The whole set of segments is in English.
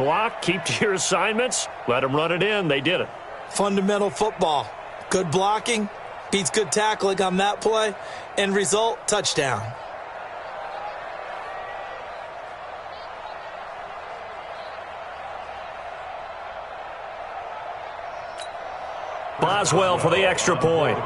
Block, keep to your assignments, let them run it in. They did it. Fundamental football. Good blocking, beats good tackling on that play. End result, touchdown. Boswell for the extra point.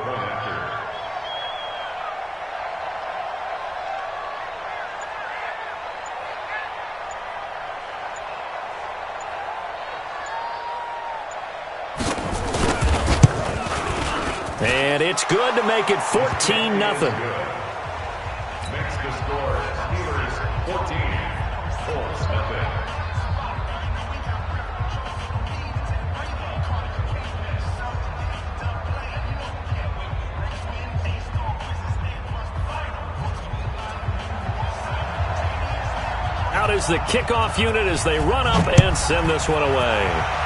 And it's good to make it 14-0. Makes the score Steelers 14, Colts nothing. Out is the kickoff unit as they run up and send this one away.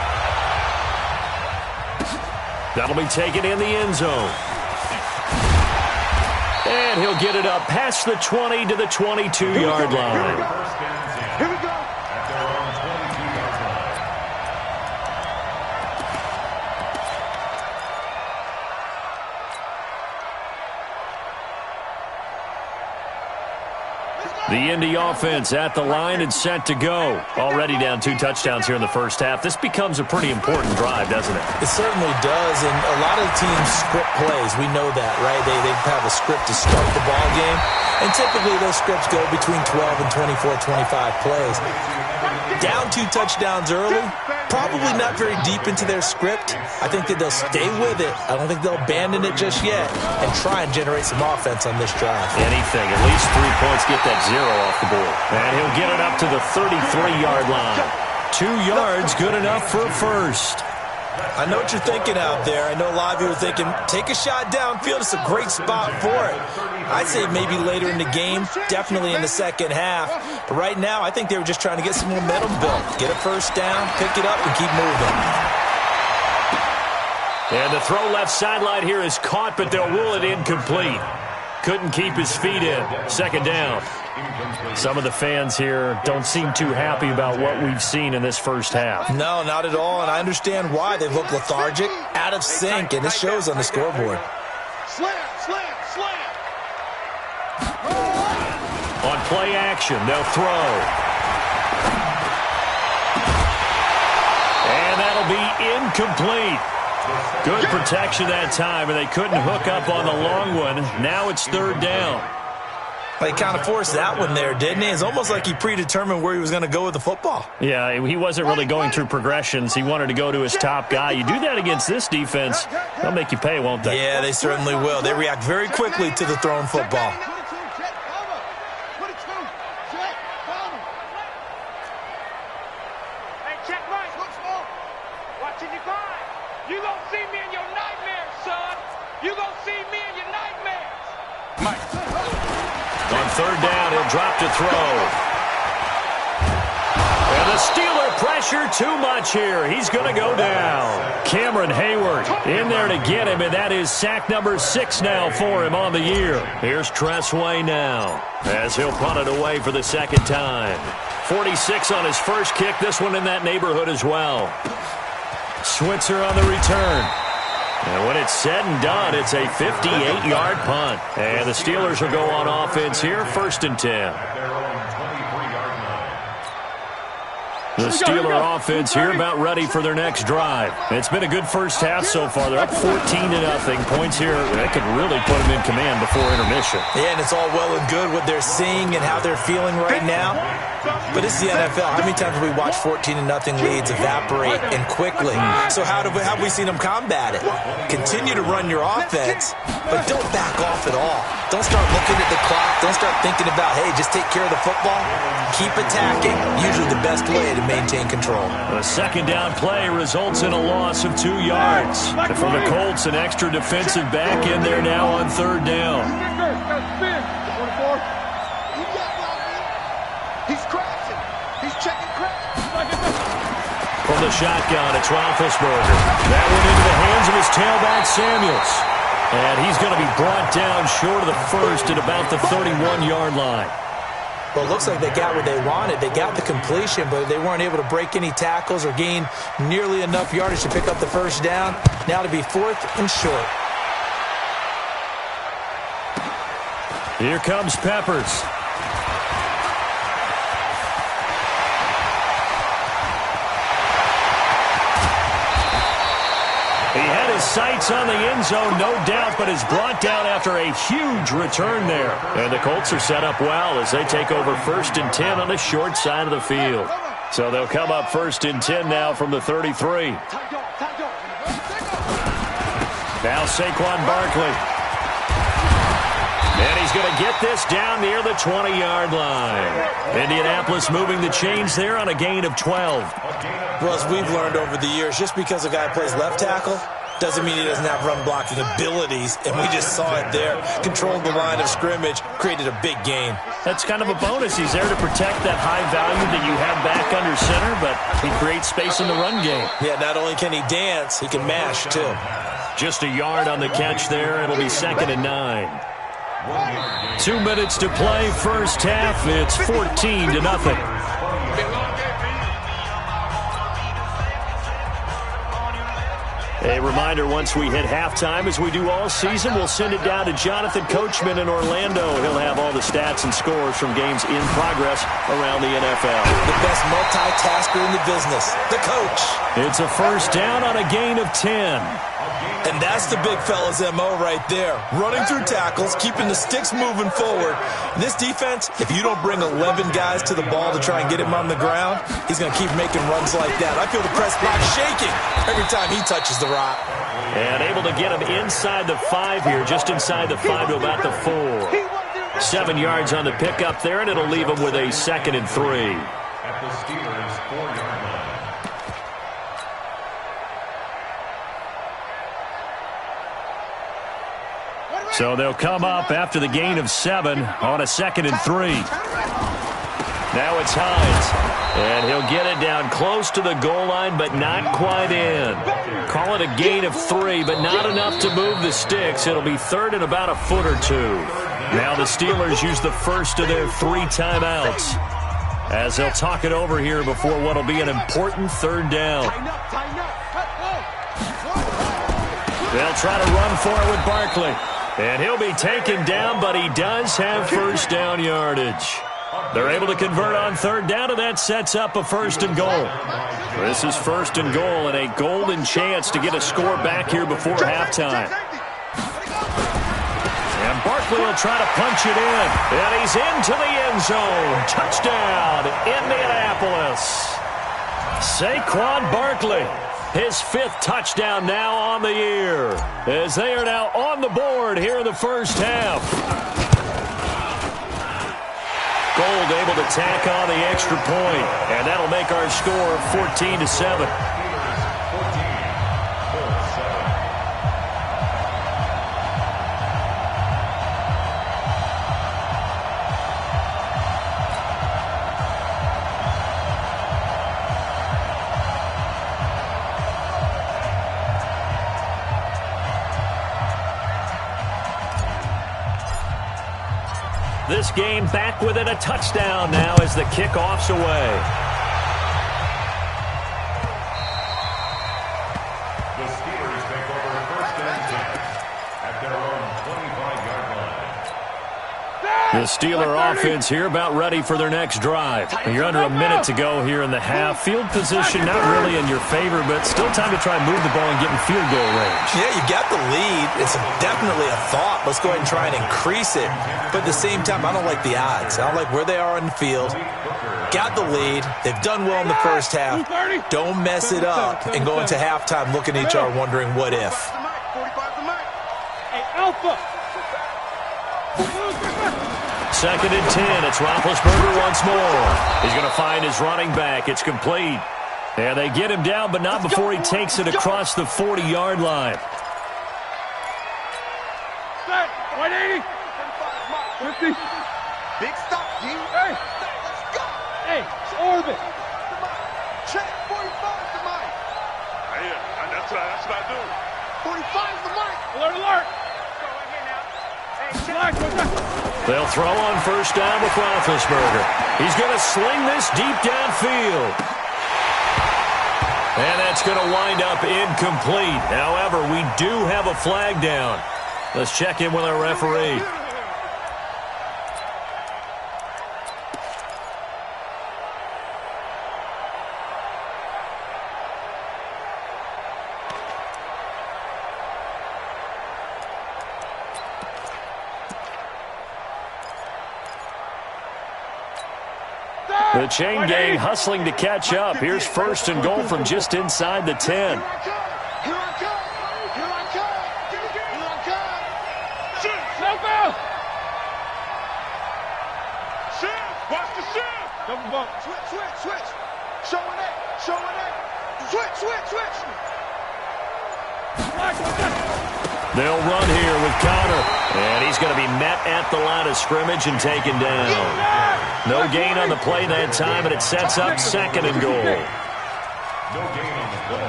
That'll be taken in the end zone. And he'll get it up past the 20 to the 22-yard line. Here we go. At their own 22-yard line. The Indy offense at the line and set to go. Already down 2 touchdowns here in the first half. This becomes a pretty important drive, doesn't it? It certainly does, and a lot of teams script plays. We know that, right? They have a script to start the ball game, and typically those scripts go between 12 and 24, 25 plays. Down 2 touchdowns early, probably not very deep into their script. I think that they'll stay with it. I don't think they'll abandon it just yet and try and generate some offense on this drive. Anything, at least 3 points, get that 0 off the board. And he'll get it up to the 33-yard line. 2 yards, good enough for a first. I know what you're thinking out there. I know a lot of you are thinking, take a shot downfield. It's a great spot for it. I'd say maybe later in the game, definitely in the second half. But right now, I think they were just trying to get some momentum built. Get a first down, pick it up, and keep moving. And the throw left sideline here is caught, but they'll rule it incomplete. Couldn't keep his feet in. Second down. Some of the fans here don't seem too happy about what we've seen in this first half. No, not at all, and I understand why. They look lethargic, out of sync, and it shows on the scoreboard. Slam, slam, slam. On play action, they'll throw. And that'll be incomplete. Good protection that time, and they couldn't hook up on the long one. Now it's third down. He kind of forced that one there, didn't he? It's almost like he predetermined where he was going to go with the football. Yeah, he wasn't really going through progressions. He wanted to go to his top guy. You do that against this defense, they'll make you pay, won't they? Yeah, they certainly will. They react very quickly to the thrown football. On third down, he'll drop to throw. And the Steeler pressure too much here. He's going to go down. Cameron Hayward in there to get him, and that is sack number 6 now for him on the year. Here's Tressway now as he'll punt it away for the second time. 46 on his first kick, this one in that neighborhood as well. Switzer on the return. And when it's said and done, it's a 58-yard punt. And the Steelers will go on offense here, 1st and 10. The Steeler offense here about ready for their next drive. It's been a good first half so far. They're up 14-0. Points here, that could really put them in command before intermission. Yeah, and it's all well and good what they're seeing and how they're feeling right now. But it's the NFL. How many times have we watched 14-0 leads evaporate and quickly? So how have we seen them combat it? Continue to run your offense, but don't back off at all. Don't start looking at the clock. Don't start thinking about, hey, just take care of the football. Keep attacking. Usually the best way to maintain control. A second down play results in a loss of 2 yards. And for the Colts, an extra defensive back in there now on third down. He's crashing. He's checking crash. From the shotgun, it's Roethlisberger. That one into the hands of his tailback, Samuels. And he's going to be brought down short of the first at about the 31-yard line. Well, it looks like they got what they wanted. They got the completion, but they weren't able to break any tackles or gain nearly enough yardage to pick up the first down. Now to be 4th and short. Here comes Peppers. He had his sights on the end zone, no doubt, but is brought down after a huge return there. And the Colts are set up well as they take over 1st and 10 on the short side of the field. So they'll come up 1st and 10 now from the 33. Now Saquon Barkley. And he's going to get this down near the 20-yard line. Indianapolis moving the chains there on a gain of 12. Well, as we've learned over the years, just because a guy plays left tackle doesn't mean he doesn't have run-blocking abilities, and we just saw it there. Controlled the line of scrimmage, created a big gain. That's kind of a bonus. He's there to protect that high value that you have back under center, but he creates space in the run game. Yeah, not only can he dance, he can mash, too. Just a yard on the catch there. It'll be 2nd and 9. 2 minutes to play, first half. It's 14-0. A reminder, once we hit halftime, as we do all season, we'll send it down to Jonathan Coachman in Orlando. He'll have all the stats and scores from games in progress around the NFL. The best multitasker in the business, the coach. It's a first down on a gain of 10. And that's the big fella's MO right there. Running through tackles, keeping the sticks moving forward. In this defense, if you don't bring 11 guys to the ball to try and get him on the ground, he's going to keep making runs like that. I feel the press box shaking every time he touches the rock. And able to get him inside the 5 here, just inside the 5 to about the 4. 7 yards on the pickup there, and it'll leave him with a 2nd and 3. At the Steelers' 4-yard line. So they'll come up after the gain of 7 on a 2nd and 3. Now it's Hines. And he'll get it down close to the goal line, but not quite in. Call it a gain of 3, but not enough to move the sticks. It'll be 3rd and about a foot or 2. Now the Steelers use the first of their 3 timeouts, as they'll talk it over here before what will be an important 3rd down. They'll try to run for it with Barkley. And he'll be taken down, but he does have first down yardage. They're able to convert on 3rd down, and that sets up a 1st and goal. This is 1st and goal, and a golden chance to get a score back here before halftime. And Barkley will try to punch it in. And he's into the end zone. Touchdown, Indianapolis. Saquon Barkley. His 5th touchdown now on the year, as they are now on the board here in the first half. Gold able to tack on the extra point, and that'll make our score 14-7. This game back within a touchdown now as the kickoff's away. The Steelers take over 1st and 10 at their own 25-yard line. The Steeler offense here about ready for their next drive. You're under a minute to go here in the half. Field position not really in your favor, but still time to try and move the ball and get in field goal range. Yeah, you got the lead. It's definitely a thought. Let's go ahead and try and increase it. But at the same time, I don't like the odds. I don't like where they are on the field. Got the lead. They've done well in the first half. Don't mess it up and go into halftime looking at each other wondering what if. Hey, Alpha. 2nd and 10. It's Roethlisberger once more. He's going to find his running back. It's complete. And they get him down, but not before he takes it across the 40-yard line. 180. 50. Big stop, G. Hey. Let's go. Hey, orbit. Check. 45 to Mike. Yeah, that's what I do. 45 to Mike. Alert, alert. Go right here now. Hey, check. Relax, They'll throw on first down with Roethlisberger. He's going to sling this deep downfield. And that's going to wind up incomplete. However, we do have a flag down. Let's check in with our referee. The chain gang hustling to catch up. Here's first and goal from just inside the 10. Watch the shift. Double bump. Switch. Showing it. Switch. They'll run here with Connor. And he's going to be met at the line of scrimmage and taken down. No gain on the play that time, and it sets up second and goal. No gain on the play.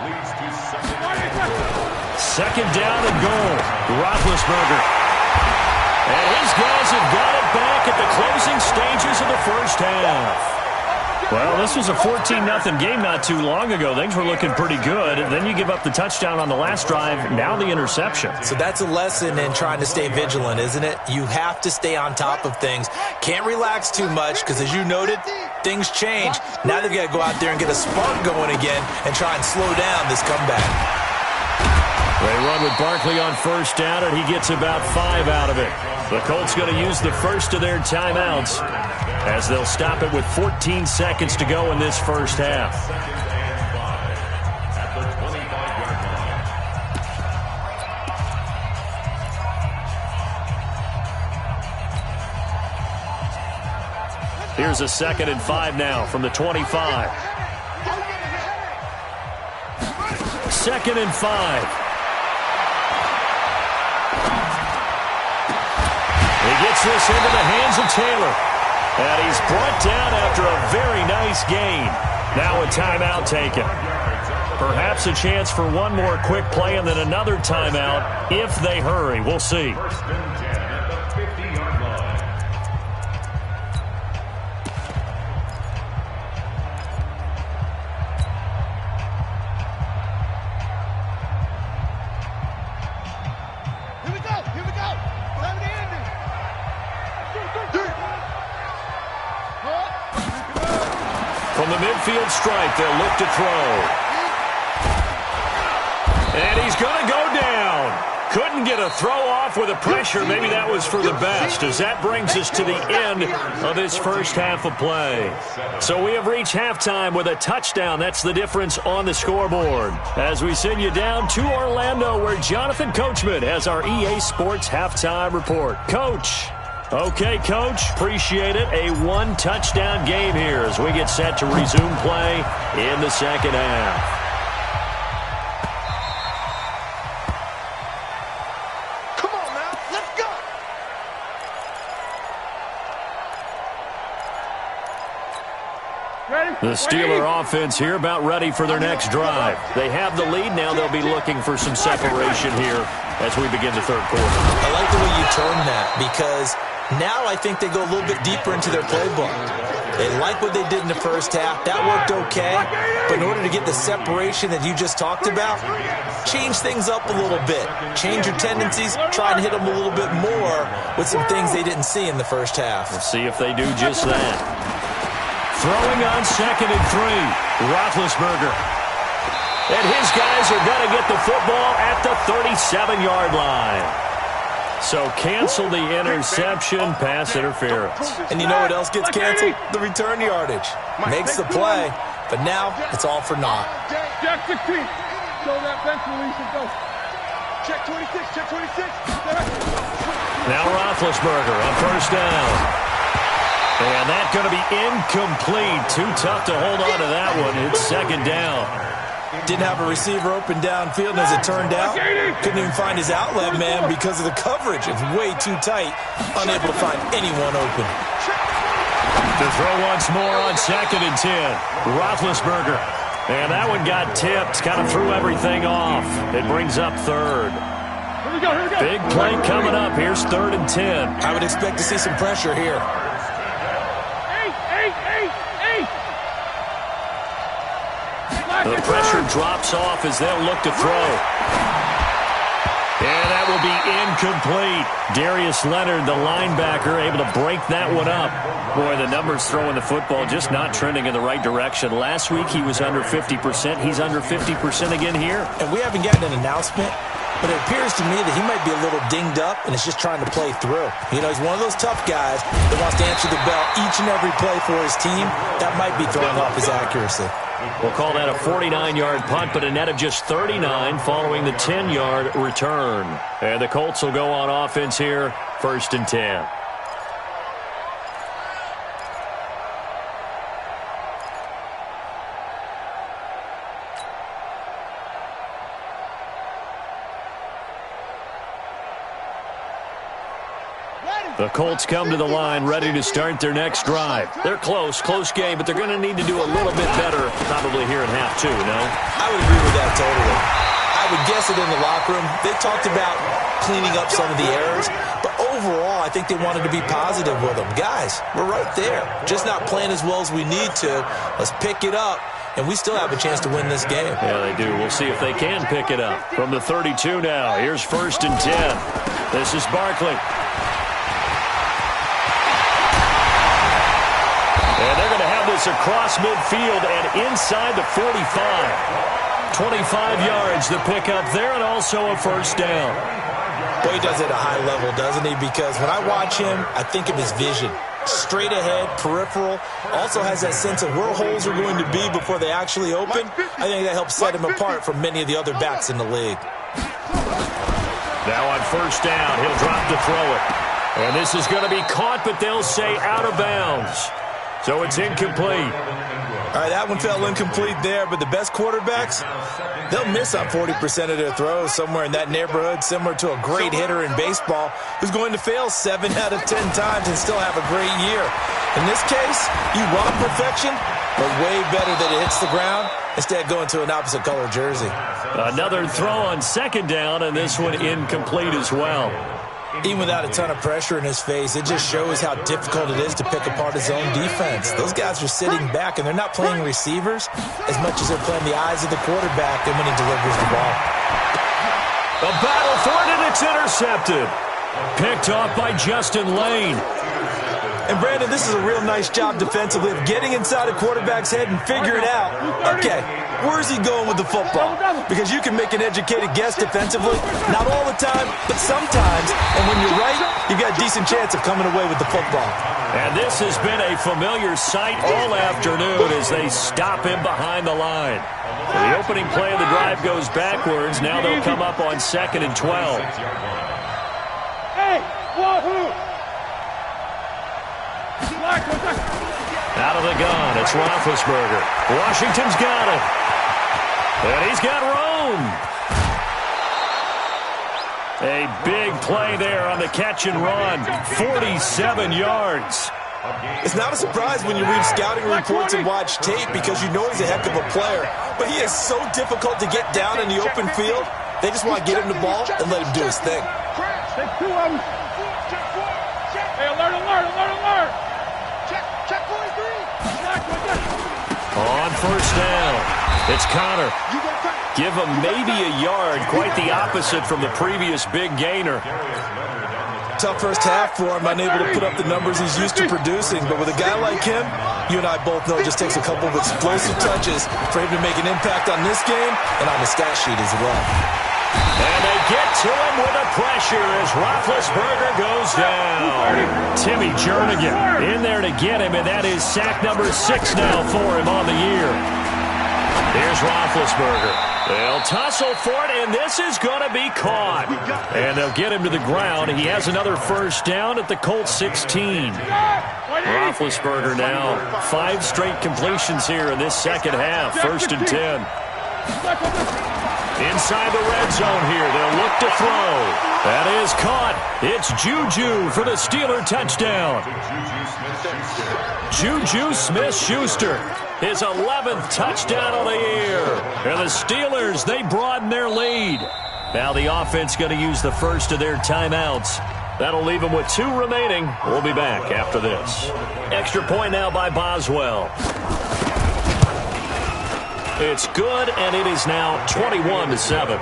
Leads to Second down and goal. Roethlisberger. And his guys have got it back at the closing stages of the first half. Well, this was a 14-0 game not too long ago. Things were looking pretty good. Then you give up the touchdown on the last drive, now the interception. So that's a lesson in trying to stay vigilant, isn't it? You have to stay on top of things. Can't relax too much because, as you noted, things change. Now they've got to go out there and get a spark going again and try and slow down this comeback. They run with Barkley on first down, and he gets about 5 out of it. The Colts going to use the first of their timeouts as they'll stop it with 14 seconds to go in this first half. Here's a 2nd and 5 now from the 25. 2nd and 5. He gets this into the hands of Taylor. And he's brought down after a very nice gain. Now a timeout taken. Perhaps a chance for one more quick play and then another timeout if they hurry. We'll see. First and 10 at the 50-yard line. Here we go. Time to end it. From the midfield stripe, they'll look to throw. And he's going to go down. Couldn't get a throw off with the pressure. Maybe that was for the best, as that brings us to the end of this first half of play. So we have reached halftime with a touchdown. That's the difference on the scoreboard. As we send you down to Orlando, where Jonathan Coachman has our EA Sports halftime report. Coach. Okay, Coach, appreciate it. A one-touchdown game here as we get set to resume play in the second half. Come on now, let's go. Ready? The Steeler offense here about ready for their next drive. They have the lead. Now they'll be looking for some separation here as we begin the third quarter. I like the way you term that because now I think they go a little bit deeper into their playbook. They like what they did in the first half. That worked okay. But in order to get the separation that you just talked about, change things up a little bit. Change your tendencies. Try and hit them a little bit more with some things they didn't see in the first half. We'll see if they do just that. Throwing on 2nd and 3. Roethlisberger. And his guys are going to get the football at the 37-yard line. So cancel the interception, pass interference. And you know what else gets canceled? The return yardage. Makes the play, but now it's all for naught. Jack 16. Show that bench release and go. Check 26. Now Roethlisberger on first down. And that's going to be incomplete. Too tough to hold on to that one. It's second down. Didn't have a receiver open downfield, and as it turned out, couldn't even find his outlet man because of the coverage. It's way too tight, unable to find anyone open. To throw once more on 2nd and 10. Roethlisberger. And that one got tipped, kind of threw everything off. It brings up third. we go, here we go. Big play coming up. Here's 3rd and 10. I would expect to see some pressure here. Eight. The pressure drops off as they'll look to throw. And that will be incomplete. Darius Leonard, the linebacker, able to break that one up. Boy, the numbers throwing the football just not trending in the right direction. Last week he was under 50%. He's under 50% again here. And we haven't gotten an announcement, but it appears to me that he might be a little dinged up and is just trying to play through. You know, he's one of those tough guys that wants to answer the bell each and every play for his team. That might be throwing off his accuracy. We'll call that a 49-yard punt, but a net of just 39 following the 10-yard return. And the Colts will go on offense here, 1st and 10. The Colts come to the line ready to start their next drive. They're close game, but they're going to need to do a little bit better probably here in half 2, no? I would agree with that totally. I would guess it in the locker room. They talked about cleaning up some of the errors, but overall I think they wanted to be positive with them. Guys, we're right there. Just not playing as well as we need to. Let's pick it up, and we still have a chance to win this game. Yeah, they do. We'll see if they can pick it up. From the 32 now, here's 1st and 10. This is Barkley. And they're going to have this across midfield and inside the 45. 25 yards to pick up there and also a 1st down. Boy, he does it at a high level, doesn't he? Because when I watch him, I think of his vision. Straight ahead, peripheral. Also has that sense of where holes are going to be before they actually open. I think that helps set him apart from many of the other backs in the league. Now on 1st down, he'll drop to throw it. And this is going to be caught, but they'll say out of bounds. So it's incomplete. All right, that one fell incomplete there, but the best quarterbacks, they'll miss on 40% of their throws, somewhere in that neighborhood, similar to a great hitter in baseball who's going to fail 7 out of 10 times and still have a great year. In this case, you want perfection, but way better that it hits the ground instead of going to an opposite color jersey. Another throw on 2nd down, and this one incomplete as well. Even without a ton of pressure in his face, it just shows how difficult it is to pick apart his own defense. Those guys are sitting back, and they're not playing receivers as much as they're playing the eyes of the quarterback and when he delivers the ball. A battle for it, and it's intercepted. Picked off by Justin Lane. And, Brandon, this is a real nice job defensively of getting inside a quarterback's head and figuring out, okay, where's he going with the football? Because you can make an educated guess defensively, not all the time, but sometimes. And when you're right, you've got a decent chance of coming away with the football. And this has been a familiar sight all afternoon as they stop him behind the line. The opening play of the drive goes backwards. Now they'll come up on 2nd and 12. Hey, wahoo! Out of the gun, it's Roethlisberger. Washington's got it. And he's got room. A big play there on the catch and run. 47 yards. It's not a surprise when you read scouting reports and watch tape because you know he's a heck of a player. But he is so difficult to get down in the open field. They just want to get him the ball and let him do his thing. Take 2 of them. Hey, alert. Check 43. On 1st down, it's Connor. Give him maybe a yard, quite the opposite from the previous big gainer. Tough first half for him, unable to put up the numbers he's used to producing. But with a guy like him, you and I both know it just takes a couple of explosive touches for him to make an impact on this game and on the stat sheet as well. And they get to him with the pressure as Roethlisberger goes down. Timmy Jernigan in there to get him, and that is sack number 6 now for him on the year. Here's Roethlisberger. They'll tussle for it, and this is going to be caught. And they'll get him to the ground. He has another 1st down at the Colts 16. Roethlisberger now 5 straight completions here in this 2nd half. 1st and 10. Inside the red zone here, they'll look to throw. That is caught. It's Juju for the Steeler touchdown. Juju Smith-Schuster, his 11th touchdown of the year. And the Steelers, they broaden their lead. Now the offense going to use the first of their timeouts. That'll leave them with 2 remaining. We'll be back after this. Extra point now by Boswell. It's good, and it is now 21-7.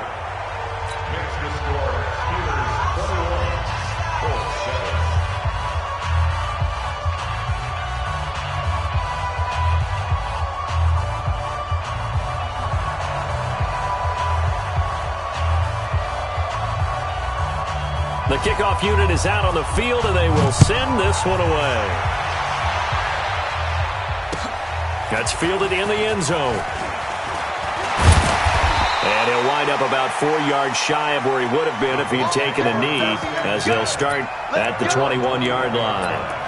The kickoff unit is out on the field, and they will send this one away. That's fielded in the end zone. And he'll wind up about 4 yards shy of where he would have been if he'd taken a knee, as they'll start at the 21-yard line.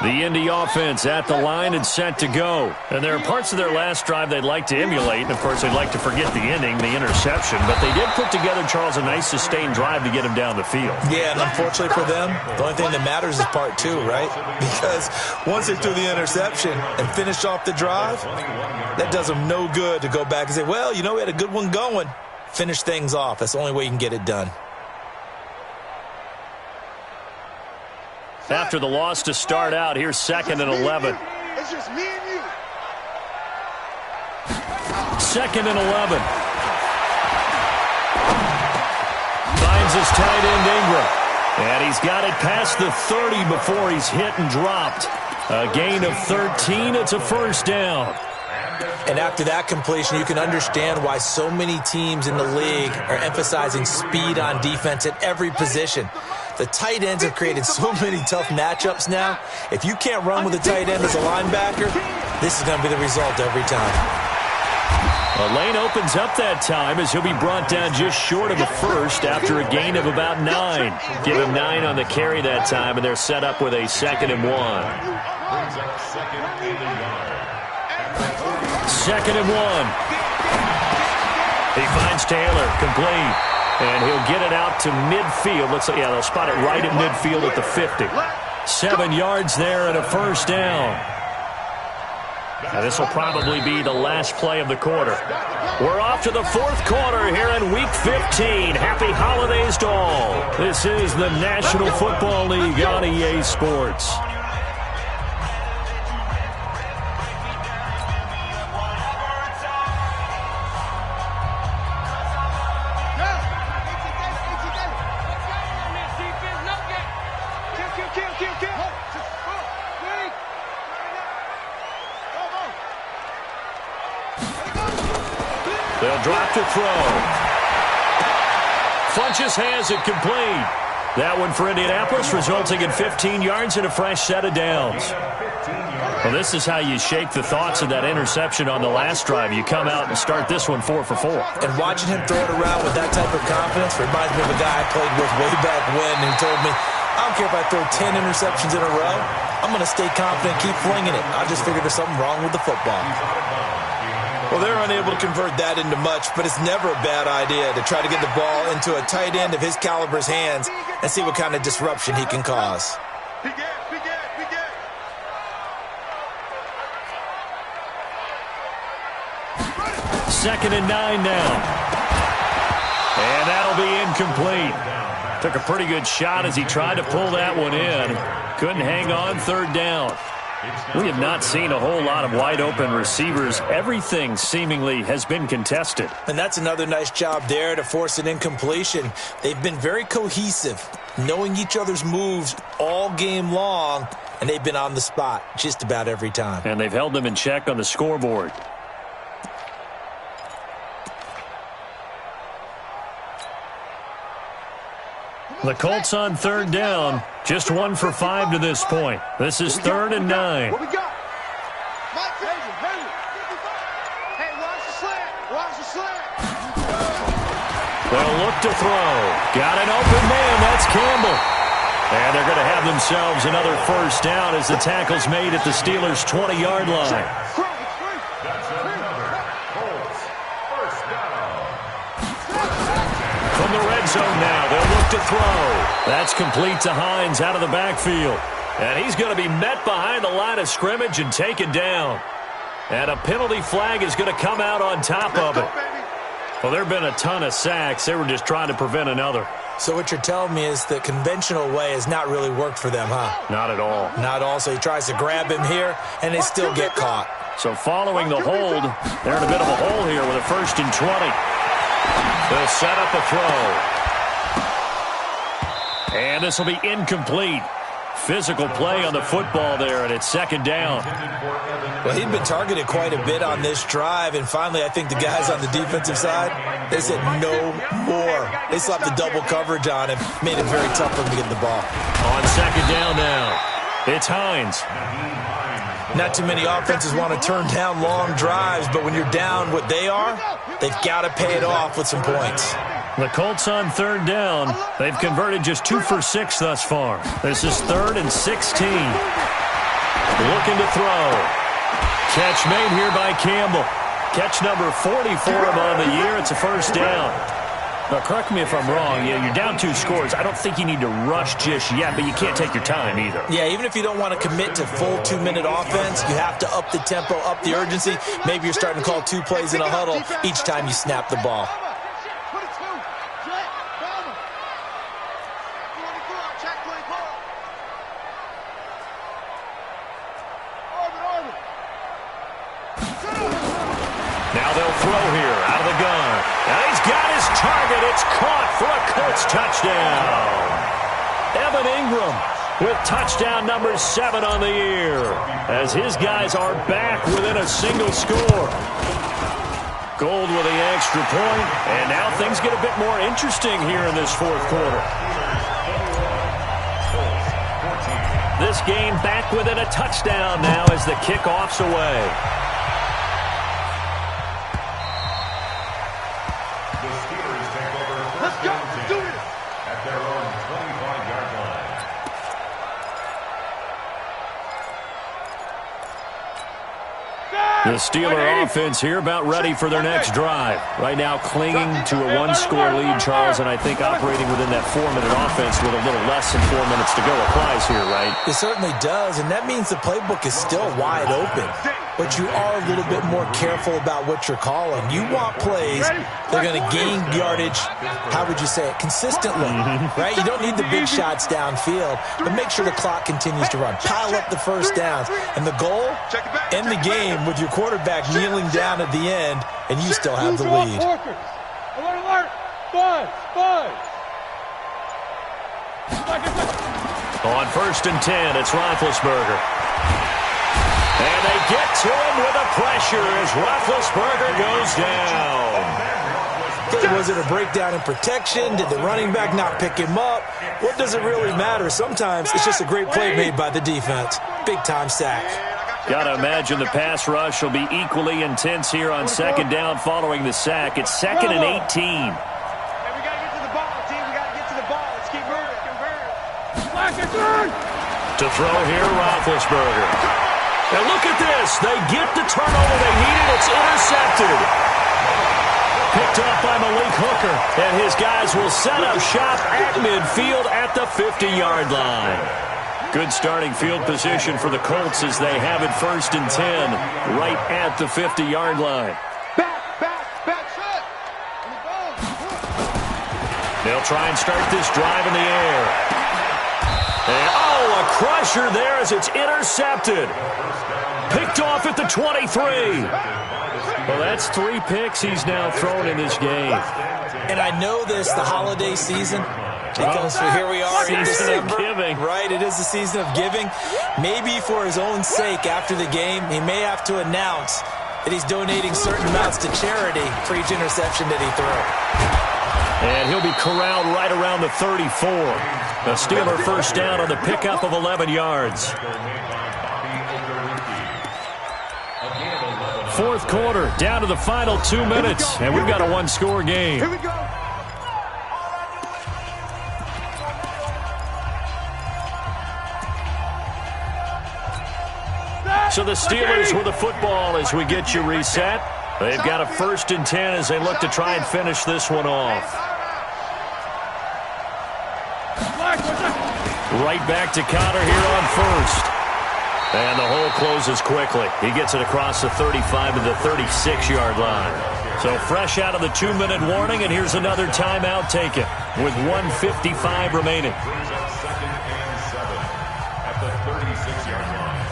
The Indy offense at the line and set to go. And there are parts of their last drive they'd like to emulate. And, of course, they'd like to forget the ending, the interception. But they did put together, Charles, a nice sustained drive to get him down the field. Yeah, and unfortunately for them, the only thing that matters is part 2, right? Because once they threw the interception and finished off the drive, that does them no good to go back and say, well, you know, we had a good one going. Finish things off. That's the only way you can get it done. After the loss to start out, here's 2nd and 11. It's just me and you. 2nd and 11. Finds his tight end Ingram. And he's got it past the 30 before he's hit and dropped. A gain of 13. It's a first down. And after that completion, you can understand why so many teams in the league are emphasizing speed on defense at every position. The tight ends have created so many tough matchups now. If you can't run with a tight end as a linebacker, this is going to be the result every time. A lane opens up that time as he'll be brought down just short of a first after a gain of about 9. Give him 9 on the carry that time, and they're set up with a 2nd and 1. 2nd and 1. He finds Taylor, complete. And he'll get it out to midfield. Looks like, yeah, they'll spot it right at midfield at the 50. 7 yards there and a first down. Now this will probably be the last play of the quarter. We're off to the 4th quarter here in Week 15. Happy holidays to all. This is the National Football League on EA Sports. They'll drop to throw. Funches has it complete. That one for Indianapolis, resulting in 15 yards and a fresh set of downs. Well, this is how you shake the thoughts of that interception on the last drive. You come out and start this one 4 for 4. And watching him throw it around with that type of confidence reminds me of a guy I played with way back when who told me, I don't care if I throw 10 interceptions in a row. I'm going to stay confident, keep flinging it. I just figured there's something wrong with the football. Well, they're unable to convert that into much, but it's never a bad idea to try to get the ball into a tight end of his caliber's hands and see what kind of disruption he can cause. Second and 9 now. And that'll be incomplete. Took a pretty good shot as he tried to pull that one in. Couldn't hang on, 3rd down. We have not seen a whole lot of wide-open receivers. Everything seemingly has been contested. And that's another nice job there to force an incompletion. They've been very cohesive, knowing each other's moves all game long, and they've been on the spot just about every time. And they've held them in check on the scoreboard. The Colts on 3rd down. Just 1 for 5 to this point. This is 3rd and 9. What we got? Hey, watch the slant. Watch the slant. They'll look to throw. Got an open man. That's Campbell. And they're going to have themselves another first down as the tackle's made at the Steelers' 20-yard line. From the red zone now, they'll look to throw. That's complete to Hines out of the backfield. And he's going to be met behind the line of scrimmage and taken down. And a penalty flag is going to come out on top of it. Well, there have been a ton of sacks. They were just trying to prevent another. So what you're telling me is the conventional way has not really worked for them, huh? Not at all. Not all. So he tries to grab him here, and they still get caught. So following the hold, they're in a bit of a hole here with a 1st and 20. They'll set up a throw. And this will be incomplete. Physical play on the football there, and it's 2nd down. Well, he'd been targeted quite a bit on this drive, and finally I think the guys on the defensive side, they said no more. They slapped the double coverage on him, made it very tough for him to get the ball. On 2nd down now, it's Hines. Not too many offenses want to turn down long drives, but when you're down what they are, they've got to pay it off with some points. The Colts on 3rd down. They've converted just 2 for 6 thus far. This is 3rd and 16. Looking to throw. Catch made here by Campbell. Catch number 40 for him on the year. It's a 1st down. Now, correct me if I'm wrong. Yeah, you're down 2 scores. I don't think you need to rush just yet, but you can't take your time either. Yeah, even if you don't want to commit to full 2-minute offense, you have to up the tempo, up the urgency. Maybe you're starting to call 2 plays in a huddle each time you snap the ball. Now they'll throw here out of the gun. And he's got his target. It's caught for a Colts touchdown. Evan Ingram with touchdown number 7 on the year, as his guys are back within a single score. Gold with the extra point, and now things get a bit more interesting here in this 4th quarter. This game back within a touchdown now as the kickoff's away. The Steeler offense here about ready for their next drive. Right now clinging to a 1-score lead, Charles, and I think operating within that 4-minute offense with a little less than 4 minutes to go applies here, right? It certainly does, and that means the playbook is still wide open. But you are a little bit more careful about what you're calling. You want plays that are going to gain yardage, how would you say it, consistently, right? You don't need the big shots downfield, but make sure the clock continues to run. Pile up the 1st downs, and the goal, end the game with your quarterback kneeling down at the end, and you still have the lead. Alert! Five! On 1st and 10, it's Roethlisberger. And they get to him with a pressure as Roethlisberger goes down. Was it a breakdown in protection? Did the running back not pick him up? What does it really matter? Sometimes it's just a great play made by the defense. Big-time sack. Got to imagine the pass rush will be equally intense here on 2nd down following the sack. It's 2nd and 18. Hey, we got to get to the ball, team. We got to get to the ball. Let's keep moving. To throw here, Roethlisberger. And look at this. They get the turnover they needed. It's intercepted. Picked up by Malik Hooker. And his guys will set up shop at midfield at the 50-yard line. Good starting field position for the Colts as they have it 1st and 10 right at the 50-yard line. Back, shot. They'll try and start this drive in the air. And, a crusher there as it's intercepted. Picked off at the 23. Well, that's 3 picks he's now thrown in this game. And I know this, the holiday season, because here we are in December. Giving. Right, it is the season of giving. Maybe for his own sake after the game, he may have to announce that he's donating certain amounts to charity for each interception that he threw. And he'll be corralled right around the 34. The Steeler 1st down on the pickup of 11 yards. 4th quarter, down to the final 2 minutes, and we've got a 1-score game. Here we go. So the Steelers with the football as we get you reset. They've got a 1st and 10 as they look to try and finish this one off. Right back to Connor here on first. And the hole closes quickly. He gets it across the 35 to the 36-yard line. So fresh out of the 2-minute warning, and here's another timeout taken with 1:55 remaining. Second and 7 at the 36-yard line.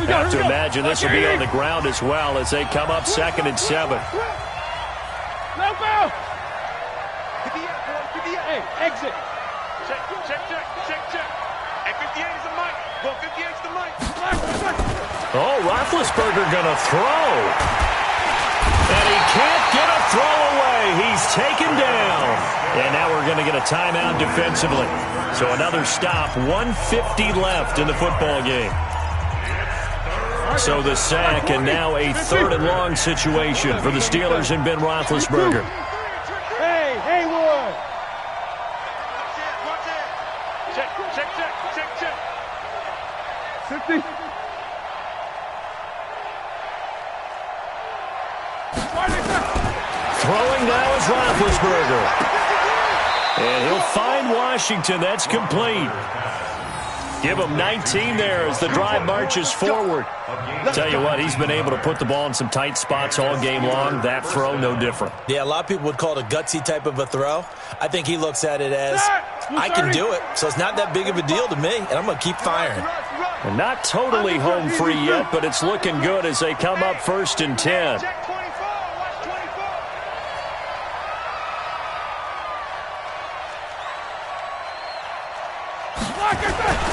Have to imagine this will be on the ground as well as they come up 2nd and 7. Left out. Hey, exit. Check. Hey, 58 is the mic. Well, 58 is the mic. Oh, Roethlisberger going to throw. And he can't get a throw away. He's taken down. And now we're going to get a timeout defensively. So another stop, 1:50 left in the football game. So the sack, and now a 3rd and long situation for the Steelers and Ben Roethlisberger. Hey, Haywood. Check. 50. Throwing now is Roethlisberger. And he'll find Washington. That's complete. Give him 19 there as the drive marches forward. Tell you what, he's been able to put the ball in some tight spots all game long. That throw, no different. Yeah, a lot of people would call it a gutsy type of a throw. I think he looks at it as, I can do it, so it's not that big of a deal to me, and I'm going to keep firing. And not totally home free yet, but it's looking good as they come up 1st and 10. Check 24. Watch 24.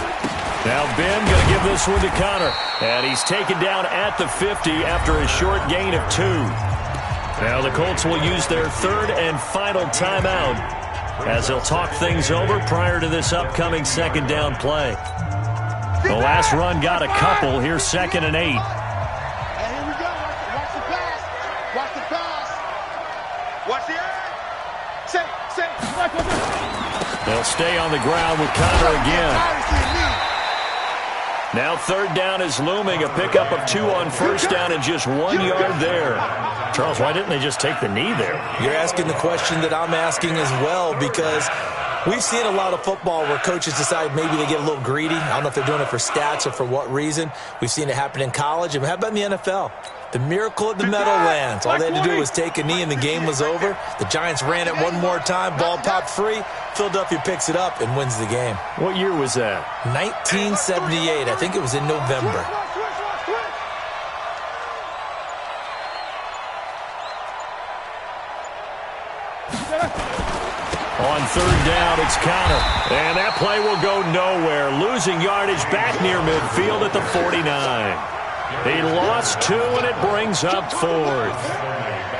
Now Ben going to give this one to Connor. And he's taken down at the 50 after a short gain of 2. Now the Colts will use their 3rd and final timeout as they'll talk things over prior to this upcoming 2nd down play. The last run got a couple. Here's 2nd and 8. And here we go. Watch the pass. Watch the pass. Watch the air. Say. They'll stay on the ground with Connor again. Now 3rd down is looming. A pickup of 2 on 1st down and just 1 yard there. Charles, why didn't they just take the knee there? You're asking the question that I'm asking as well, because we've seen a lot of football where coaches decide maybe they get a little greedy. I don't know if they're doing it for stats or for what reason. We've seen it happen in college. And how about in the NFL? The miracle of the Meadowlands. All they had to do was take a knee and the game was over. The Giants ran it one more time. Ball popped free. Philadelphia picks it up and wins the game. What year was that? 1978. I think it was in November. On 3rd down, it's Connor. And that play will go nowhere. Losing yardage back near midfield at the 49. He lost 2, and it brings up 4th.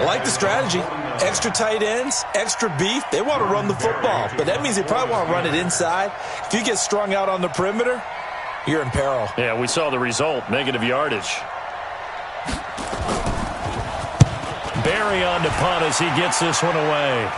I like the strategy. Extra tight ends, extra beef. They want to run the football, but that means they probably want to run it inside. If you get strung out on the perimeter, you're in peril. Yeah, we saw the result, negative yardage. Barry on to punt as he gets this one away.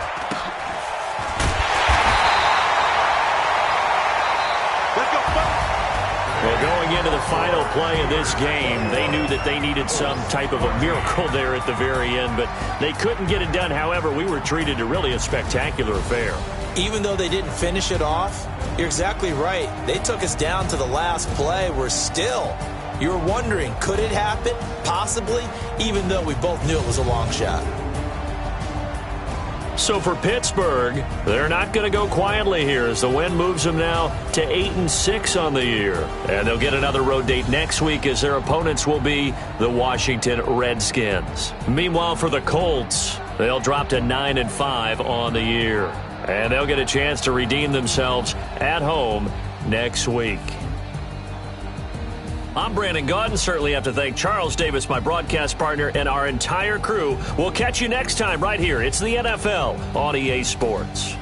Well, going into the final play of this game, they knew that they needed some type of a miracle there at the very end, but they couldn't get it done. However, we were treated to really a spectacular affair. Even though they didn't finish it off, you're exactly right. They took us down to the last play. We're still, you're wondering, could it happen? Possibly, even though we both knew it was a long shot. So for Pittsburgh, they're not going to go quietly here as the win moves them now to 8-6 on the year. And they'll get another road date next week as their opponents will be the Washington Redskins. Meanwhile, for the Colts, they'll drop to 9-5 on the year. And they'll get a chance to redeem themselves at home next week. I'm Brandon Gaudin. Certainly have to thank Charles Davis, my broadcast partner, and our entire crew. We'll catch you next time right here. It's the NFL on EA Sports.